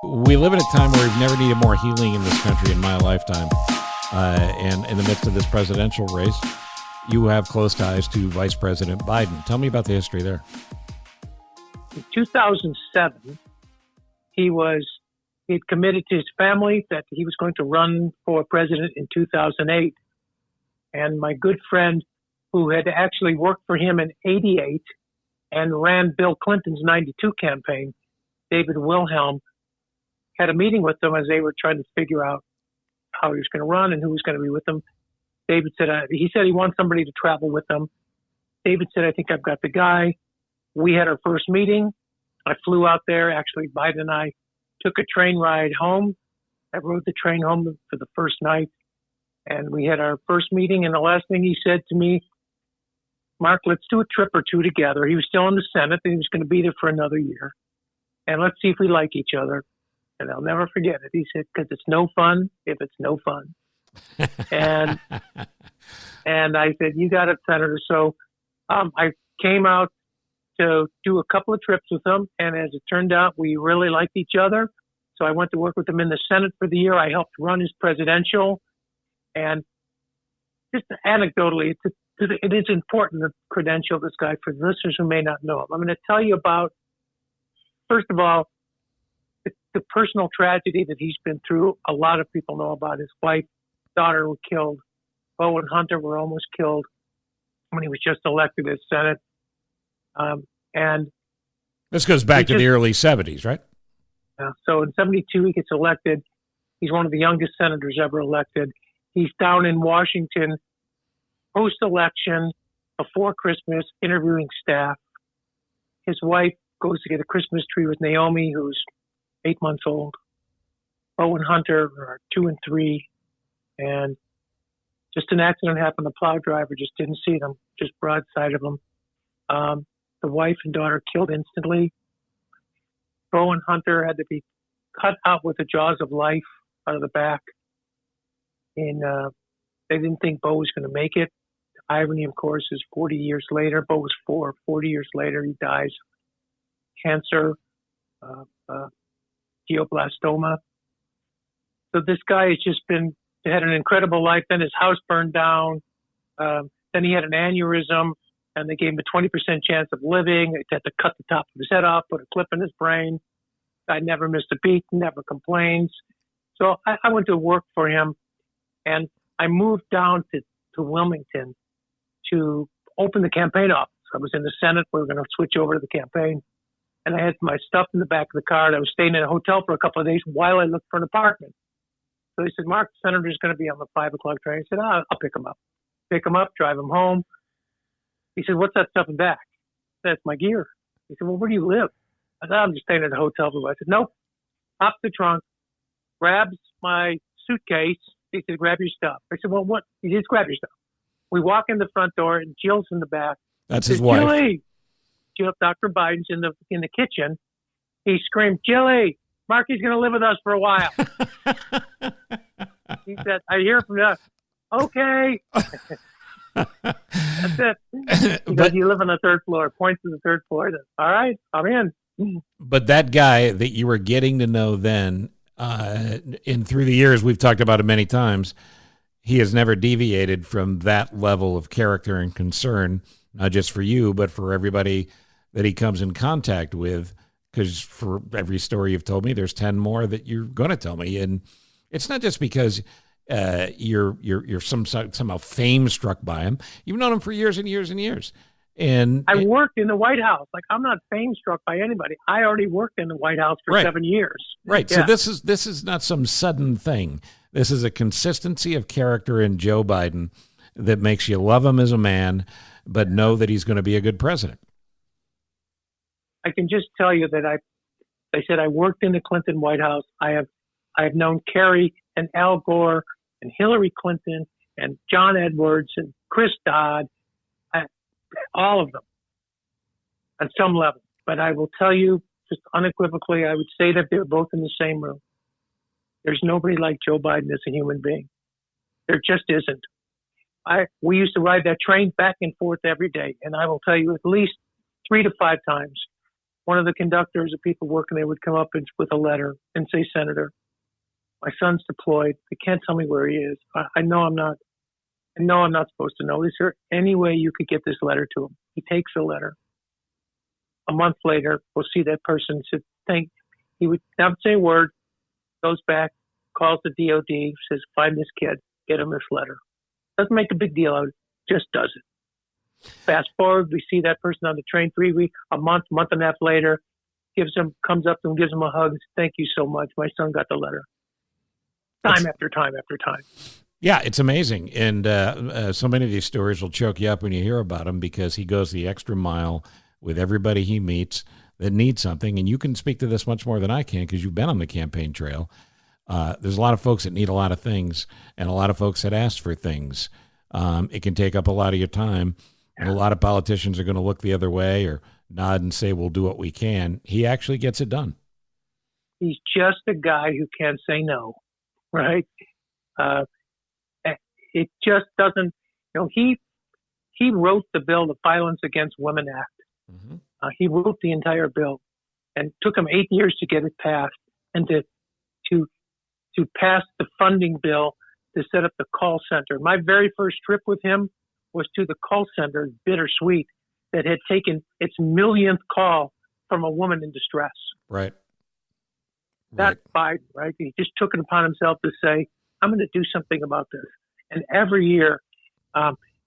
We live at a time where we've never needed more healing in this country in my lifetime. And in the midst of this presidential race, you have close ties to Vice President Biden. Tell me about the history there. In 2007, he'd committed to his family that he was going to run for president in 2008. And my good friend, who had actually worked for him in 88 and ran Bill Clinton's 92 campaign, David Wilhelm, had a meeting with them as they were trying to figure out how he was going to run and who was going to be with him. David said, he said he wants somebody to travel with them. David said, I think I've got the guy. We had our first meeting. I flew out there. Actually, Biden and I took a train ride home. I rode the train home for the first night, and we had our first meeting. And the last thing he said to me, Mark, let's do a trip or two together. He was still in the Senate, and he was going to be there for another year. And let's see if we like each other. And I'll never forget it. He said, because it's no fun if it's no fun. and I said, you got it, Senator. So I came out to do a couple of trips with him. And as it turned out, we really liked each other. So I went to work with him in the Senate for the year. I helped run his presidential. And just anecdotally, it is important to credential this guy for the listeners who may not know him. I'm going to tell you about, first of all, the personal tragedy that he's been through. A lot of people know about his wife, daughter were killed. Bo and Hunter were almost killed when he was just elected as Senate. And this goes back to the early 70s, right? So in 72, he gets elected. He's one of the youngest senators ever elected. He's down in Washington post-election, before Christmas, interviewing staff. His wife goes to get a Christmas tree with Naomi, who's 8 months old. Bo and Hunter are 2 and 3. And just an accident happened. The plow driver just didn't see them, just broadside of them. The wife and daughter killed instantly. Bo and Hunter had to be cut out with the jaws of life out of the back. And they didn't think Bo was going to make it. The irony, of course, is 40 years later, Bo was 4. 40 years later, he dies. Cancer, glioblastoma. So this guy has just had an incredible life. Then his house burned down. Then he had an aneurysm, and they gave him a 20% chance of living. They had to cut the top of his head off, put a clip in his brain. Guy never missed a beat, never complains. So I went to work for him, and I moved down to Wilmington to open the campaign office. I was in the Senate. We were going to switch over to the campaign. And I had my stuff in the back of the car. And I was staying in a hotel for a couple of days while I looked for an apartment. So he said, Mark, the senator's going to be on the 5 o'clock train. I said, I'll pick him up. Pick him up, drive him home. He said, what's that stuff in back? I said, that's my gear. He said, well, where do you live? I said, I'm just staying at a hotel. I said, nope. Pops the trunk, grabs my suitcase. He said, grab your stuff. I said, well, what? He said, grab your stuff. We walk in the front door, and Jill's in the back. That's his wife. Jilly! Jill, Dr. Biden's in the kitchen. He screamed, Jilly, Marky's going to live with us for a while. He said, I hear from you. Okay. That's it. He goes, you live on the third floor. Points to the third floor. Said, all right, I'm in. But that guy that you were getting to know then, and through the years, we've talked about it many times, he has never deviated from that level of character and concern, not just for you, but for everybody that he comes in contact with. Because for every story you've told me, there's 10 more that you're going to tell me. And it's not just because you're somehow fame struck by him. You've known him for years and years and years. And I worked in the White House. Like, I'm not fame struck by anybody. I already worked in the White House for 7 years. Right. Yeah. So this is not some sudden thing. This is a consistency of character in Joe Biden that makes you love him as a man, but know that he's going to be a good president. I can just tell you that I said I worked in the Clinton White House. I have known Kerry and Al Gore and Hillary Clinton and John Edwards and Chris Dodd, all of them on some level. But I will tell you just unequivocally, I would say that they're both in the same room. There's nobody like Joe Biden as a human being. There just isn't. We used to ride that train back and forth every day, and I will tell you at least 3 to 5 times one of the conductors, the people working there, would come up with a letter and say, "Senator, my son's deployed. They can't tell me where he is. I know I'm not supposed to know. Is there any way you could get this letter to him?" He takes the letter. A month later, we'll see that person. He would not say a word. Goes back, calls the DOD, says, "Find this kid, get him this letter." Doesn't make a big deal out of it. Just does it. Fast forward, we see that person on the train 3 weeks, a month and a half later, comes up to him, gives him a hug, and says, "Thank you so much. My son got the letter." Time after time after time. Yeah, it's amazing. And so many of these stories will choke you up when you hear about him because he goes the extra mile with everybody he meets that needs something. And you can speak to this much more than I can because you've been on the campaign trail. There's a lot of folks that need a lot of things and a lot of folks that ask for things. It can take up a lot of your time. And a lot of politicians are going to look the other way or nod and say, "We'll do what we can." He actually gets it done. He's just a guy who can't say no, right? It just doesn't, he wrote the bill, the Violence Against Women Act. Mm-hmm. He wrote the entire bill and took him 8 years to get it passed and to pass the funding bill to set up the call center. My very first trip with him was to the call center, Bittersweet, that had taken its millionth call from a woman in distress. Right. That's Biden, right? He just took it upon himself to say, "I'm going to do something about this." And every year,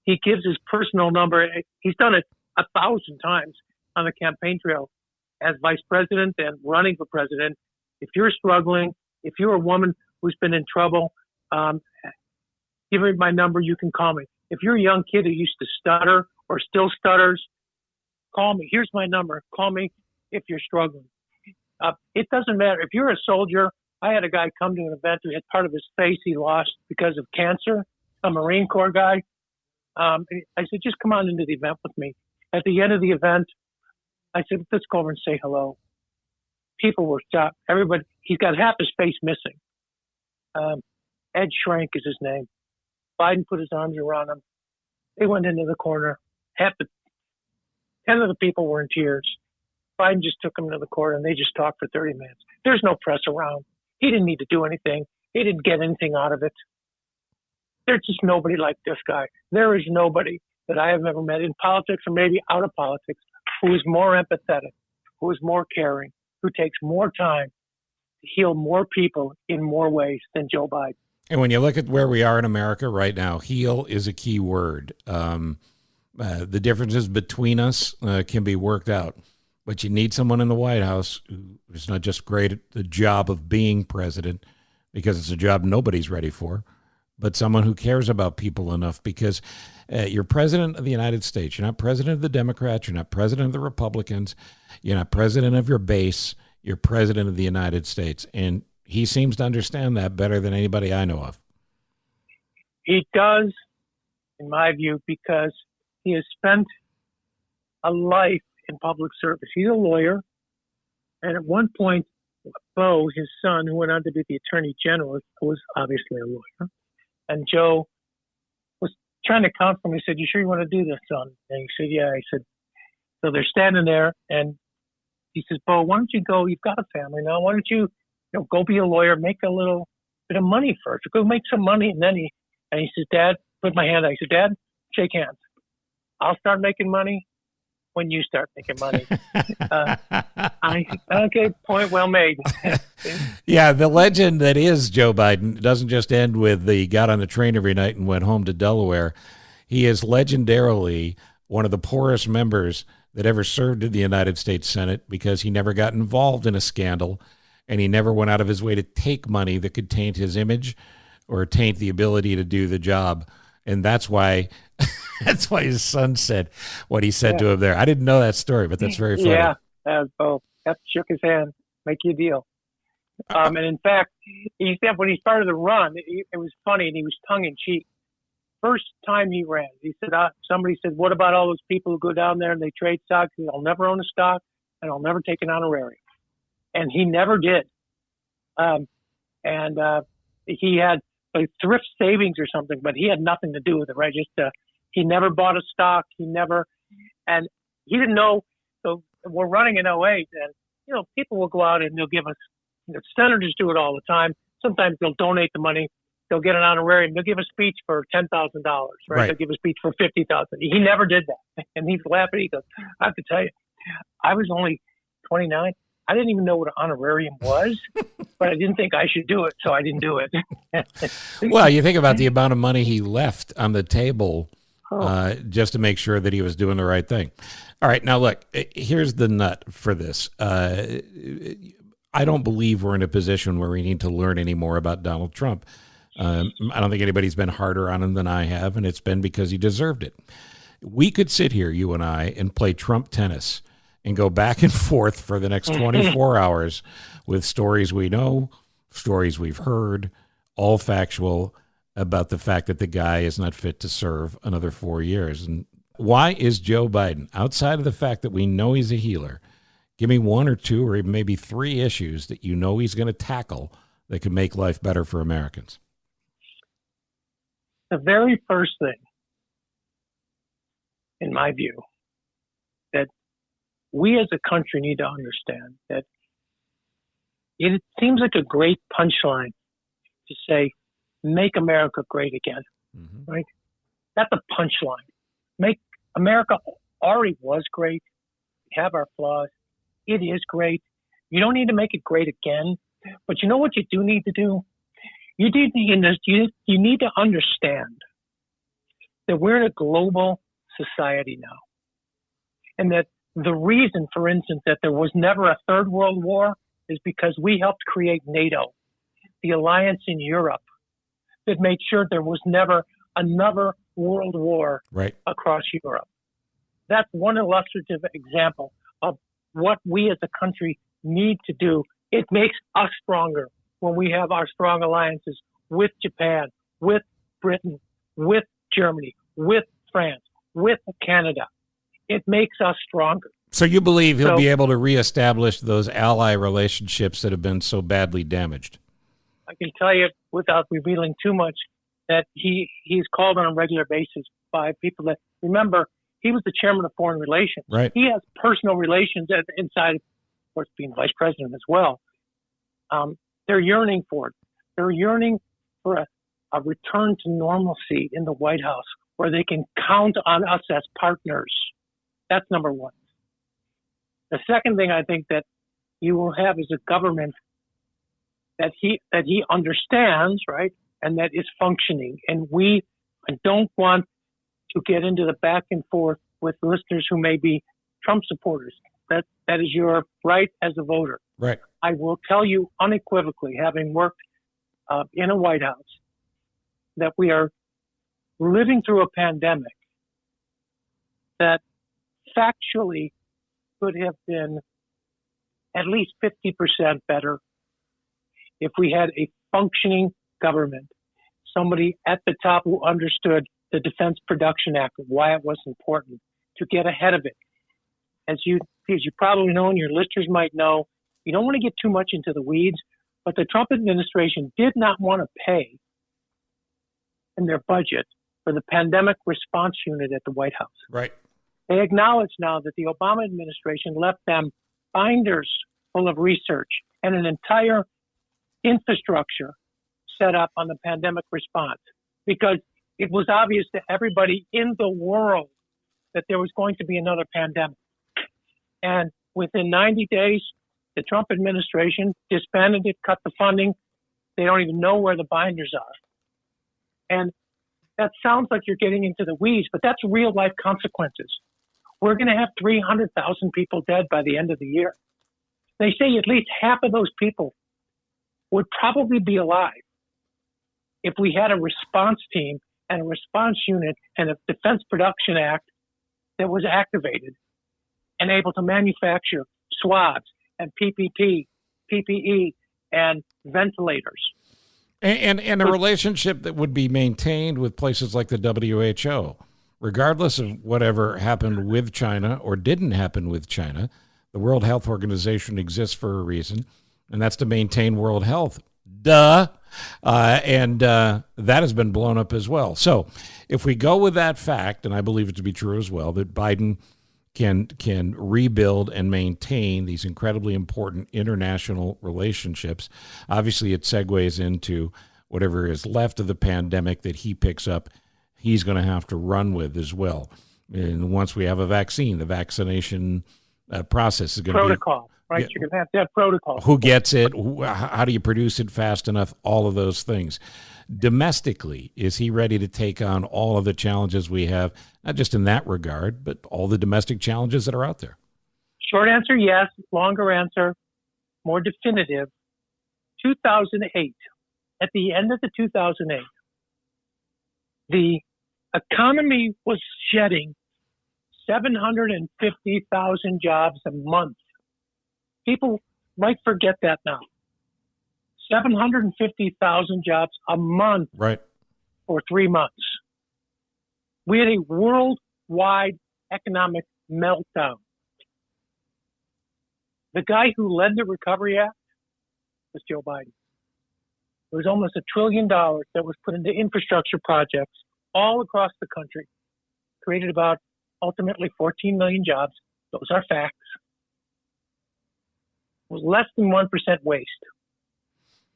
he gives his personal number. He's done it 1,000 times on the campaign trail as vice president and running for president. If you're struggling, if you're a woman who's been in trouble, give me my number. You can call me. If you're a young kid who used to stutter or still stutters, call me. Here's my number. Call me if you're struggling. It doesn't matter. If you're a soldier, I had a guy come to an event who had part of his face he lost because of cancer, a Marine Corps guy. I said, "Just come on into the event with me." At the end of the event, I said, "Let's go over and say hello." People were shocked. Everybody, he's got half his face missing. Ed Schrank is his name. Biden put his arms around him. They went into the corner. 10 of the people were in tears. Biden just took them to the corner and they just talked for 30 minutes. There's no press around. He didn't need to do anything. He didn't get anything out of it. There's just nobody like this guy. There is nobody that I have ever met in politics or maybe out of politics who is more empathetic, who is more caring, who takes more time to heal more people in more ways than Joe Biden. And when you look at where we are in America right now, heal is a key word. The differences between us can be worked out. But you need someone in the White House who is not just great at the job of being president, because it's a job nobody's ready for, but someone who cares about people enough, because you're president of the United States. You're not president of the Democrats. You're not president of the Republicans. You're not president of your base. You're president of the United States. And he seems to understand that better than anybody I know of. He does, in my view, because he has spent a life in public service. He's a lawyer. And at one point, Bo, his son, who went on to be the attorney general, was obviously a lawyer. And Joe was trying to counsel him. He said, "You sure you want to do this, son?" And he said, "Yeah." He said, so they're standing there and he says, "Bo, why don't you go? You've got a family now. Why don't you, go be a lawyer, make a little bit of money first. Go make some money." And then he says, "Dad," put my hand out. He said, "Dad, shake hands. I'll start making money when you start making money." Okay, point well made. Yeah, the legend that is Joe Biden doesn't just end with he got on the train every night and went home to Delaware. He is legendarily one of the poorest members that ever served in the United States Senate because he never got involved in a scandal and he never went out of his way to take money that could taint his image or taint the ability to do the job. And that's why his son said what he said to him there. I didn't know that story, but that's very funny. Yeah, Bo shook his hand, make you a deal. And in fact, he said when he started the run, it was funny and he was tongue in cheek. First time he ran, he said, somebody said, "What about all those people who go down there and they trade stocks?" He said, "I'll never own a stock and I'll never take an honorarium." And he never did. He had like thrift savings or something, but he had nothing to do with it, right? He never bought a stock. And he didn't know. So we're running in '08, and people will go out and they'll give us. Senators do it all the time. Sometimes they'll donate the money. They'll get an honorarium. They'll give a speech for $10,000, right? They'll give a speech for $50,000. He never did that, and he's laughing. He goes, "I have to tell you, I was only 29. I didn't even know what an honorarium was, but I didn't think I should do it, so I didn't do it." Well, you think about the amount of money he left on the table just to make sure that he was doing the right thing. All right, now look, here's the nut for this. I don't believe we're in a position where we need to learn any more about Donald Trump. I don't think anybody's been harder on him than I have, and it's been because he deserved it. We could sit here, you and I, and play Trump tennis and go back and forth for the next 24 hours with stories we know, stories we've heard, all factual, about the fact that the guy is not fit to serve another 4 years. And why is Joe Biden, outside of the fact that we know he's a healer, give me one or two or even maybe three issues that you know he's going to tackle that could make life better for Americans? The very first thing, in my view, that we as a country need to understand that it seems like a great punchline to say, "Make America great again," right? That's a punchline. Make America already was great. We have our flaws. It is great. You don't need to make it great again. But you know what you do need to do? You need to understand that we're in a global society now. And that the reason, for instance, that there was never a third world war is because we helped create NATO, the alliance in Europe that made sure there was never another world war across Europe. That's one illustrative example of what we as a country need to do. It makes us stronger when we have our strong alliances with Japan, with Britain, with Germany, with France, with Canada. It makes us stronger. So you believe he'll be able to reestablish those ally relationships that have been so badly damaged? I can tell you, without revealing too much, that he's called on a regular basis by people that, remember, he was the chairman of foreign relations. Right. He has personal relations inside, of course, being vice president as well. They're yearning for it. They're yearning for a return to normalcy in the White House where they can count on us as partners. That's number one. The second thing I think that you will have is a government that he understands, right, and that is functioning. And I don't want to get into the back and forth with listeners who may be Trump supporters. That is your right as a voter. Right. I will tell you unequivocally, having worked in a White House, that we are living through a pandemic that factually could have been at least 50% better if we had a functioning government, somebody at the top who understood the Defense Production Act, why it was important to get ahead of it. As you probably know, and your listeners might know, you don't want to get too much into the weeds, but the Trump administration did not want to pay in their budget for the pandemic response unit at the White House. Right. They acknowledge now that the Obama administration left them binders full of research and an entire infrastructure set up on the pandemic response because it was obvious to everybody in the world that there was going to be another pandemic. And within 90 days, the Trump administration disbanded it, cut the funding. They don't even know where the binders are. And that sounds like you're getting into the weeds, but that's real life consequences. We're going to have 300,000 people dead by the end of the year. They say at least half of those people would probably be alive if we had a response team and a response unit and a Defense Production Act that was activated and able to manufacture swabs and PPE, and ventilators. And a relationship that would be maintained with places like the WHO. Regardless of whatever happened with China or didn't happen with China, the World Health Organization exists for a reason, and that's to maintain world health. Duh. And that has been blown up as well. So if we go with that fact, and I believe it to be true as well, that Biden can rebuild and maintain these incredibly important international relationships. Obviously, it segues into whatever is left of the pandemic that he picks up, he's going to have to run with as well. And once we have a vaccine, the vaccination process is going to be protocol, right? You're going to have protocol. Who gets it? How do you produce it fast enough? All of those things. Domestically, is he ready to take on all of the challenges we have, not just in that regard, but all the domestic challenges that are out there? Short answer, yes. Longer answer, more definitive. 2008. At the end of the 2008, the economy was shedding 750,000 jobs a month. People might forget that now. 750,000 jobs a month, right, for 3 months. We had a worldwide economic meltdown. The guy who led the Recovery Act was Joe Biden. There was almost $1 trillion that was put into infrastructure projects all across the country, created about ultimately 14 million jobs. Those are facts. It was less than 1% waste.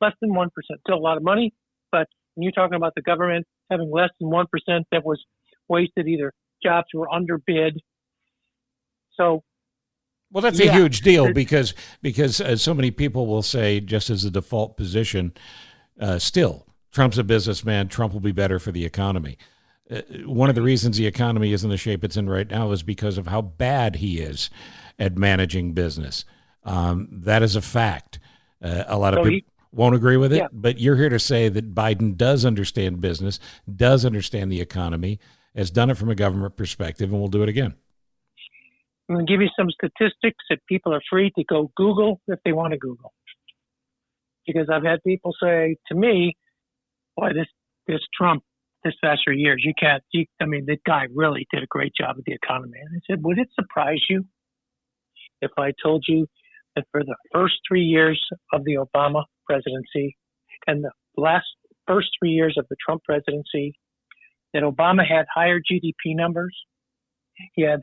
Less than 1%. Still a lot of money, but when you're talking about the government having less than 1% that was wasted, either jobs were underbid. So, well, that's a huge deal because so many people will say, just as a default position, still, Trump's a businessman. Trump will be better for the economy. One of the reasons the economy is in the shape it's in right now is because of how bad he is at managing business. That is a fact. A lot of people won't agree with it, but you're here to say that Biden does understand business, does understand the economy, has done it from a government perspective, and will do it again. I'm going to give you some statistics that people are free to go Google if they want to Google. Because I've had people say to me, boy, this Trump, this past 3 years, the guy really did a great job with the economy. And I said, would it surprise you if I told you that for the first 3 years of the Obama presidency and the first 3 years of the Trump presidency, that Obama had higher GDP numbers? He had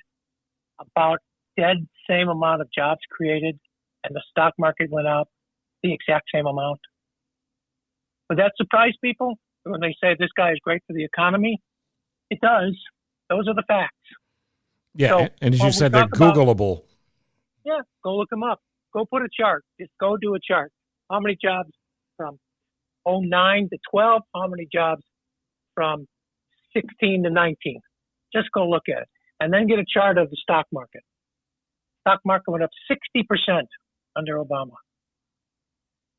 about dead same amount of jobs created, and the stock market went up the exact same amount. Would that surprise people when they say this guy is great for the economy? It does. Those are the facts. Yeah, so, and as you said, they're Googleable. Go look them up. Go put a chart. Just go do a chart. How many jobs from 09 to 12? How many jobs from 16 to 19? Just go look at it. And then get a chart of the stock market. Stock market went up 60% under Obama.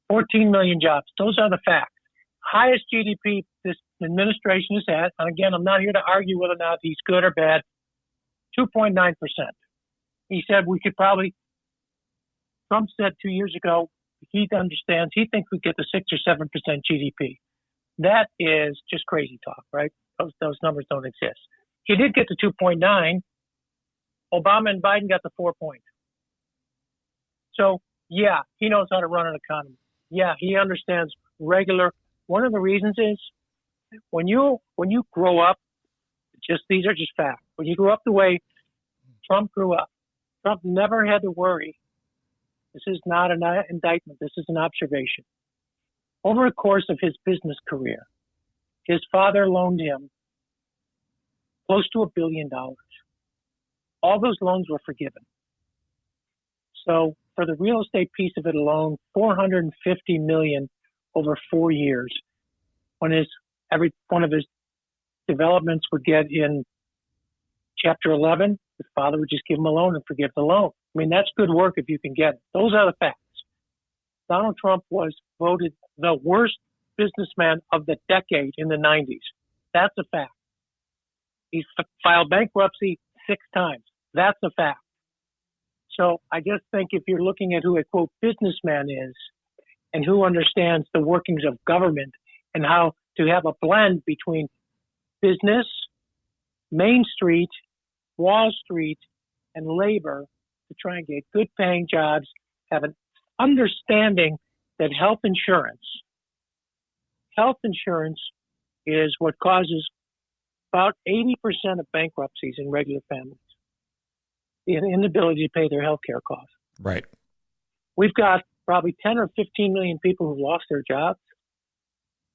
14 million jobs. Those are the facts. Highest GDP this administration has had. And again, I'm not here to argue whether or not he's good or bad. 2.9%. He said we could probably, Trump said 2 years ago, he understands, he thinks we get to 6 or 7% GDP. That is just crazy talk, right? Those numbers don't exist. He did get to 2.9. Obama and Biden got to 4 points. So, yeah, he knows how to run an economy. Yeah, he understands regular. One of the reasons is when you grow up, these are just facts. When you grew up the way Trump grew up, Trump never had to worry. This is not an indictment. This is an observation. Over the course of his business career, his father loaned him close to $1 billion. All those loans were forgiven. So for the real estate piece of it alone, $450 million over 4 years. When every one of his developments would get in Chapter 11, his father would just give him a loan and forgive the loan. I mean, that's good work if you can get it. Those are the facts. Donald Trump was voted the worst businessman of the decade in the 90s. That's a fact. He's filed bankruptcy 6 times. That's a fact. So I just think if you're looking at who a, quote, businessman is and who understands the workings of government and how to have a blend between business, Main Street, Wall Street, and labor to try and get good paying jobs, have an understanding that health insurance is what causes about 80% of bankruptcies in regular families. the inability to pay their health care costs. Right. We've got probably 10 or 15 million people who've lost their jobs.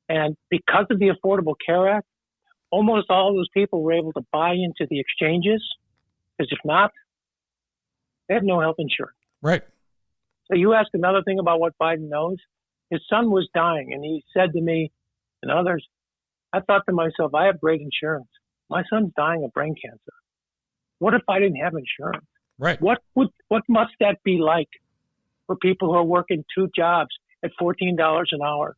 And because of the Affordable Care Act, almost all those people were able to buy into the exchanges, because if not, they have no health insurance. Right. So you ask another thing about what Biden knows. His son was dying, and he said to me and others, I thought to myself, I have great insurance. My son's dying of brain cancer. What if I didn't have insurance? Right. What must that be like for people who are working 2 jobs at $14 an hour?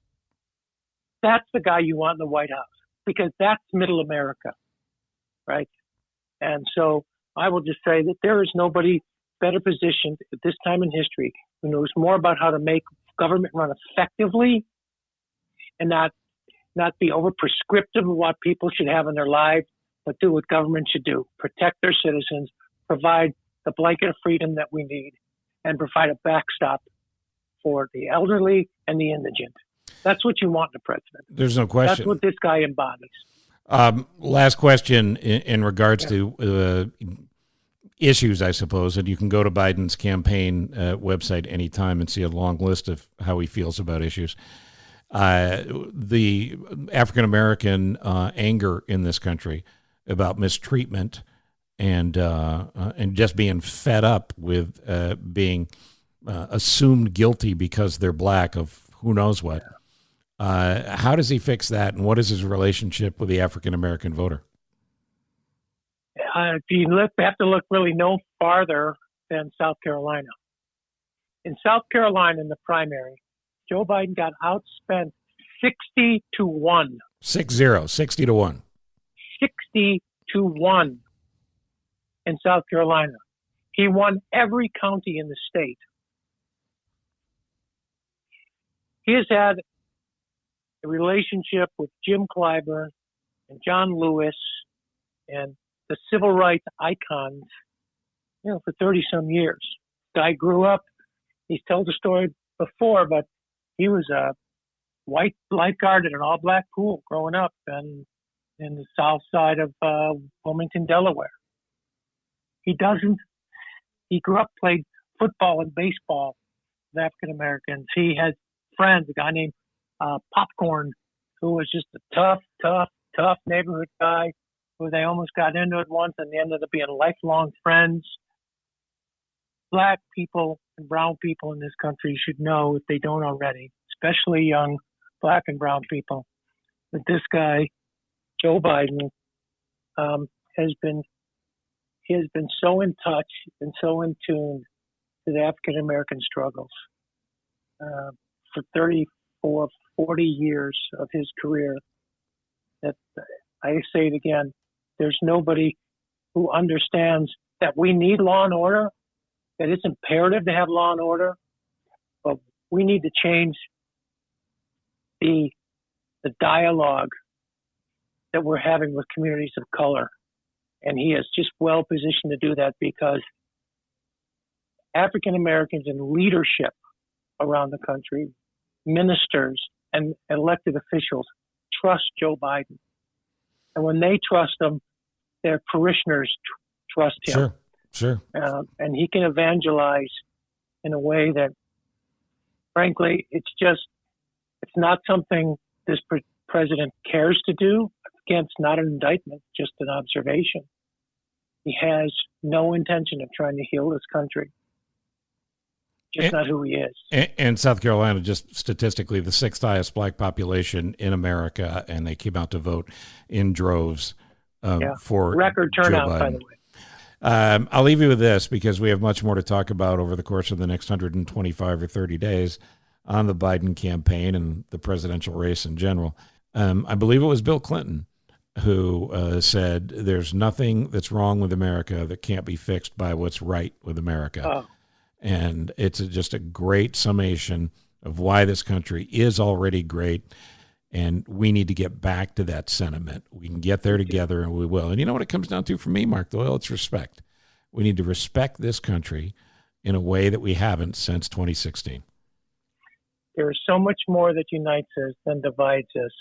That's the guy you want in the White House, because that's middle America, right? And so I will just say that there is nobody better positioned at this time in history who knows more about how to make government run effectively and not be over prescriptive of what people should have in their lives, but do what government should do: protect their citizens, provide the blanket of freedom that we need, and provide a backstop for the elderly and the indigent. That's what you want in a president. There's no question. That's what this guy embodies. Last question in regards to issues, I suppose, and you can go to Biden's campaign website anytime and see a long list of how he feels about issues. The African-American anger in this country about mistreatment and just being fed up with being assumed guilty because they're black of who knows what. How does he fix that, and what is his relationship with the African-American voter? You have to look really no farther than South Carolina. In South Carolina, in the primary, Joe Biden got outspent 60 to 1. 60 to 1. 60 to 1 in South Carolina. He won every county in the state. He has had a relationship with Jim Clyburn and John Lewis and the civil rights icons, for 30-some years. Guy grew up. He's told the story before, but he was a white lifeguard at an all-black pool growing up in the south side of Wilmington, Delaware. He grew up, played football and baseball with African Americans. He has friends, a guy named Popcorn, who was just a tough neighborhood guy who they almost got into it once and they ended up being lifelong friends. Black people and brown people in this country should know, if they don't already, especially young black and brown people, that this guy, Joe Biden, has been so in touch and so in tune to the African American struggles for 34, 40 years of his career, that I say it again, there's nobody who understands that we need law and order, that it's imperative to have law and order, but we need to change the dialogue that we're having with communities of color. And he is just well positioned to do that, because African Americans in leadership around the country, ministers and elected officials, trust Joe Biden. And when they trust him, their parishioners trust him. Sure. And he can evangelize in a way that, frankly, it's not something this president cares to do. Again, it's not an indictment, just an observation. He has no intention of trying to heal this country. Just not who he is. And South Carolina, just statistically, the 6th highest black population in America, and they came out to vote in droves for record turnout, Joe Biden. by the way. I'll leave you with this, because we have much more to talk about over the course of the next 125 or 30 days on the Biden campaign and the presidential race in general. I believe it was Bill Clinton who said there's nothing that's wrong with America that can't be fixed by what's right with America. Oh. And it's just a great summation of why this country is already great, and we need to get back to that sentiment. We can get there together, and we will. And you know what it comes down to for me, Mark Doyle? It's respect. We need to respect this country in a way that we haven't since 2016. There is so much more that unites us than divides us.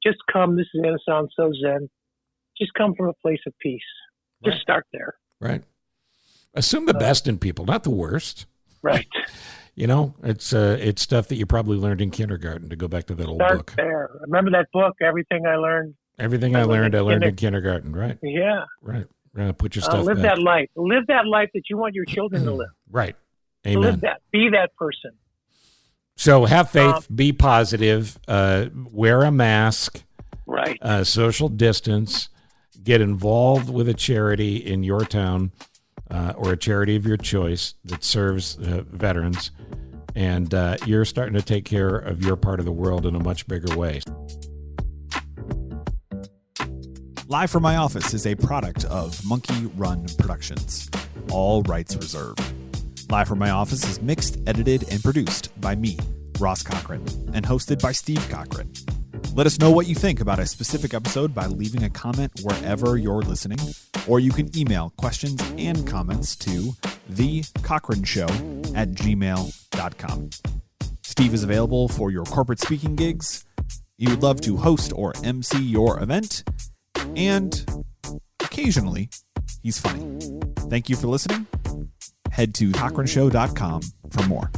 Just come, this is going to sound so zen, just come from a place of peace. Just start there. Right. Assume the best in people, not the worst. Right. You know, it's stuff that you probably learned in kindergarten, to go back to that old Start book. there. Remember that book, Everything I Learned? Everything I learned in kindergarten, right? Yeah. Right. Put your stuff live back. that life. Live that life that you want your children to live. Right. Amen. Live that. Be that person. So have faith, be positive, wear a mask, right? Social distance, get involved with a charity in your town or a charity of your choice that serves veterans, and you're starting to take care of your part of the world in a much bigger way. Live from My Office is a product of Monkey Run Productions. All rights reserved. Live from My Office is mixed, edited, and produced by me, Ross Cochran, and hosted by Steve Cochran. Let us know what you think about a specific episode by leaving a comment wherever you're listening, or you can email questions and comments to thecochranshow@gmail.com. Steve is available for your corporate speaking gigs. You would love to host or MC your event, and occasionally, he's funny. Thank you for listening. Head to cochranshow.com for more.